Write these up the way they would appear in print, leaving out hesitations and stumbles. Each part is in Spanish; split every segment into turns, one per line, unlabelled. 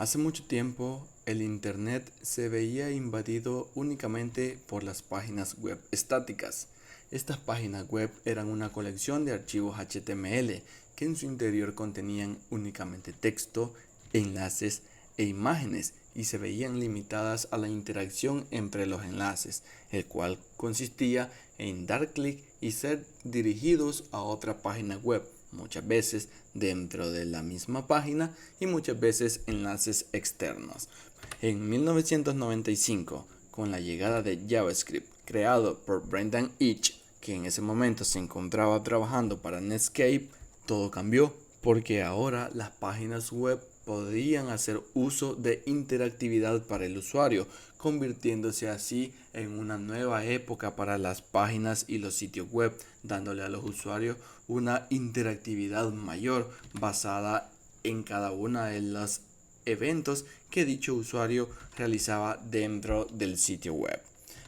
Hace mucho tiempo, el Internet se veía invadido únicamente por las páginas web estáticas. Estas páginas web eran una colección de archivos HTML que en su interior contenían únicamente texto, enlaces e imágenes y se veían limitadas a la interacción entre los enlaces, el cual consistía en dar clic y ser dirigidos a otra página web, muchas veces dentro de la misma página y muchas veces enlaces externos. En 1995, con la llegada de JavaScript, creado por Brendan Eich, que en ese momento se encontraba trabajando para Netscape, todo cambió porque ahora las páginas web podían hacer uso de interactividad para el usuario, convirtiéndose así en una nueva época para las páginas y los sitios web, dándole a los usuarios una interactividad mayor basada en cada uno de los eventos que dicho usuario realizaba dentro del sitio web.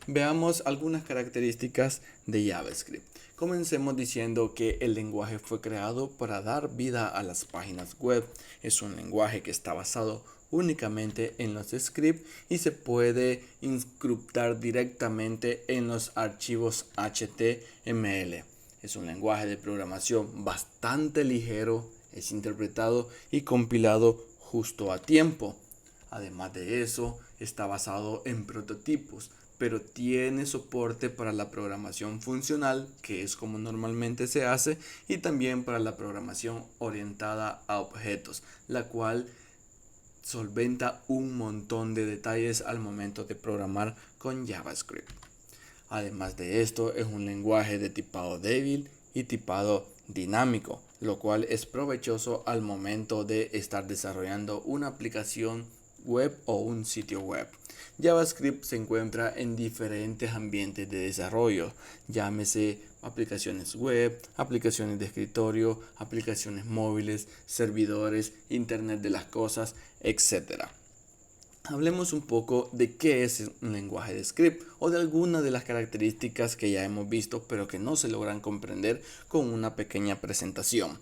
Veamos algunas características de JavaScript. Comencemos diciendo que el lenguaje fue creado para dar vida a las páginas web. Es un lenguaje que está basado únicamente en los scripts y se puede incrustar directamente en los archivos HTML. Es un lenguaje de programación bastante ligero, es interpretado y compilado justo a tiempo. Además de eso, está basado en prototipos, pero tiene soporte para la programación funcional, que es como normalmente se hace, y también para la programación orientada a objetos, la cual solventa un montón de detalles al momento de programar con JavaScript. Además de esto, es un lenguaje de tipado débil y tipado dinámico, lo cual es provechoso al momento de estar desarrollando una aplicación web o un sitio web. JavaScript se encuentra en diferentes ambientes de desarrollo, llámese aplicaciones web, aplicaciones de escritorio, aplicaciones móviles, servidores, Internet de las cosas, etc. Hablemos un poco de qué es un lenguaje de script o de algunas de las características que ya hemos visto pero que no se logran comprender con una pequeña presentación.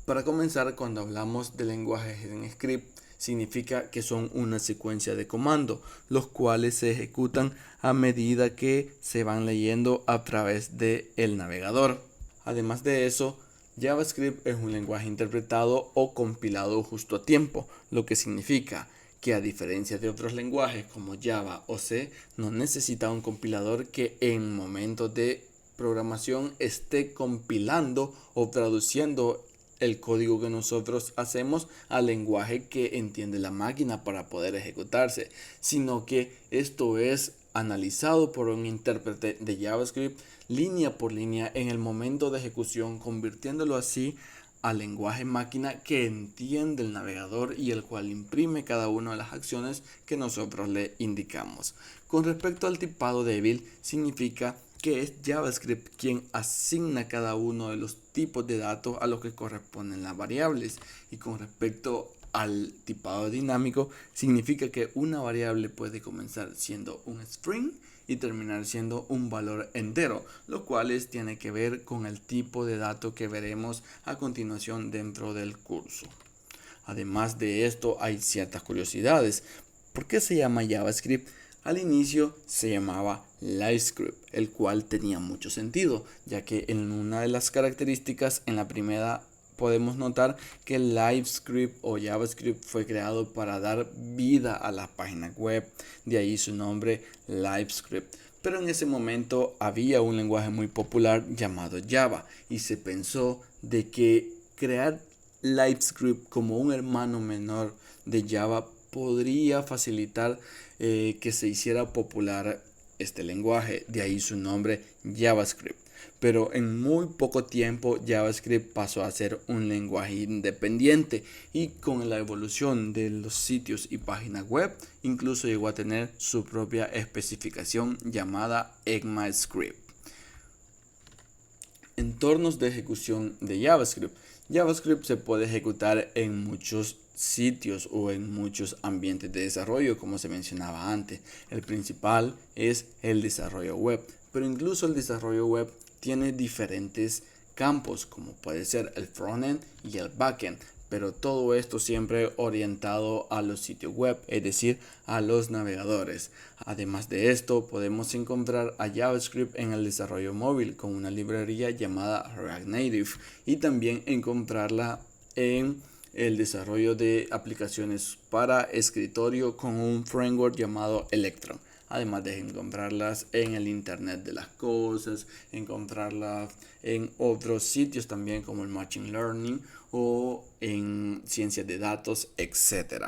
Para comenzar, cuando hablamos de lenguajes en script, significa que son una secuencia de comandos, los cuales se ejecutan a medida que se van leyendo a través del navegador. Además de eso, JavaScript es un lenguaje interpretado o compilado justo a tiempo, lo que significa que a diferencia de otros lenguajes como Java o C, no necesita un compilador que en momentos de programación esté compilando o traduciendo el código que nosotros hacemos al lenguaje que entiende la máquina para poder ejecutarse, sino que esto es analizado por un intérprete de JavaScript línea por línea en el momento de ejecución, convirtiéndolo así al lenguaje máquina que entiende el navegador y el cual imprime cada una de las acciones que nosotros le indicamos. Con respecto al tipado débil, significa que es JavaScript quien asigna cada uno de los tipos de datos a los que corresponden las variables. Y con respecto al tipado dinámico, significa que una variable puede comenzar siendo un string y terminar siendo un valor entero, lo cual tiene que ver con el tipo de dato que veremos a continuación dentro del curso. Además de esto, hay ciertas curiosidades. ¿Por qué se llama JavaScript? Al inicio se llamaba LiveScript, el cual tenía mucho sentido, ya que en una de las características, en la primera, podemos notar que el LiveScript o JavaScript fue creado para dar vida a las páginas web, de ahí su nombre LiveScript. Pero en ese momento había un lenguaje muy popular llamado Java y se pensó de que crear LiveScript como un hermano menor de Java podría facilitar que se hiciera popular este lenguaje, de ahí su nombre JavaScript. Pero en muy poco tiempo JavaScript pasó a ser un lenguaje independiente y con la evolución de los sitios y páginas web incluso llegó a tener su propia especificación llamada ECMAScript. Entornos de ejecución de JavaScript. JavaScript se puede ejecutar en muchos sitios o en muchos ambientes de desarrollo, como se mencionaba antes. El principal es el desarrollo web, pero incluso el desarrollo web tiene diferentes campos, como puede ser el frontend y el backend. pero todo esto siempre orientado a los sitios web, es decir, a los navegadores. Además de esto, podemos encontrar a JavaScript en el desarrollo móvil con una librería llamada React Native y también encontrarla en el desarrollo de aplicaciones para escritorio con un framework llamado Electron. Además de encontrarlas en el Internet de las cosas, encontrarlas en otros sitios también como el Machine Learning o en ciencias de datos, etc.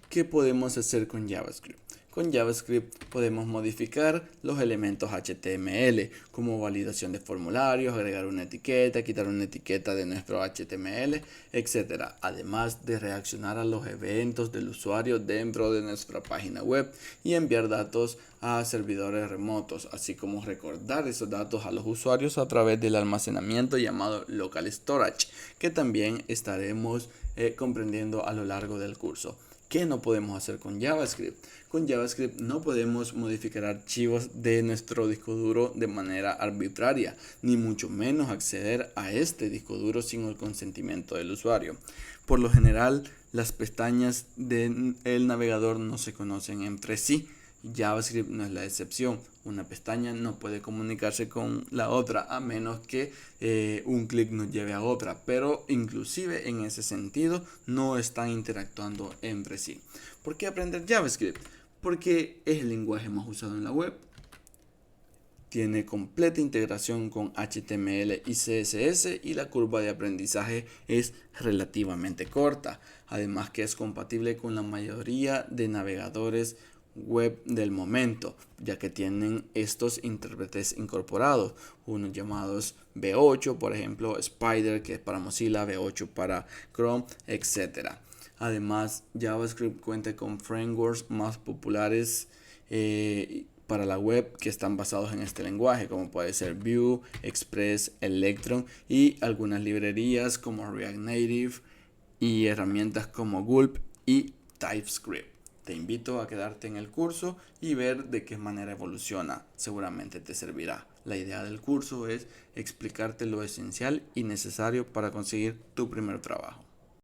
¿Qué podemos hacer con JavaScript? Con JavaScript podemos modificar los elementos HTML como validación de formularios, agregar una etiqueta, quitar una etiqueta de nuestro HTML, etc. Además de reaccionar a los eventos del usuario dentro de nuestra página web y enviar datos a servidores remotos, así como recordar esos datos a los usuarios a través del almacenamiento llamado Local Storage, que también estaremos comprendiendo a lo largo del curso. ¿Qué no podemos hacer con JavaScript? Con JavaScript no podemos modificar archivos de nuestro disco duro de manera arbitraria, ni mucho menos acceder a este disco duro sin el consentimiento del usuario. Por lo general, las pestañas del navegador no se conocen entre sí. JavaScript no es la excepción. Una pestaña no puede comunicarse con la otra a menos que un clic nos lleve a otra, pero inclusive en ese sentido no están interactuando entre sí. ¿Por qué aprender JavaScript? Porque es el lenguaje más usado en la web. Tiene completa integración con HTML y CSS y la curva de aprendizaje es relativamente corta. Además que es compatible con la mayoría de navegadores web del momento, ya que tienen estos intérpretes incorporados, unos llamados V8, por ejemplo Spider, que es para Mozilla, V8 para Chrome, etc. Además, JavaScript cuenta con frameworks más populares para la web que están basados en este lenguaje, como puede ser Vue, Express, Electron y algunas librerías como React Native y herramientas como Gulp y TypeScript. Te invito a quedarte en el curso y ver de qué manera evoluciona. Seguramente te servirá. La idea del curso es explicarte lo esencial y necesario para conseguir tu primer trabajo.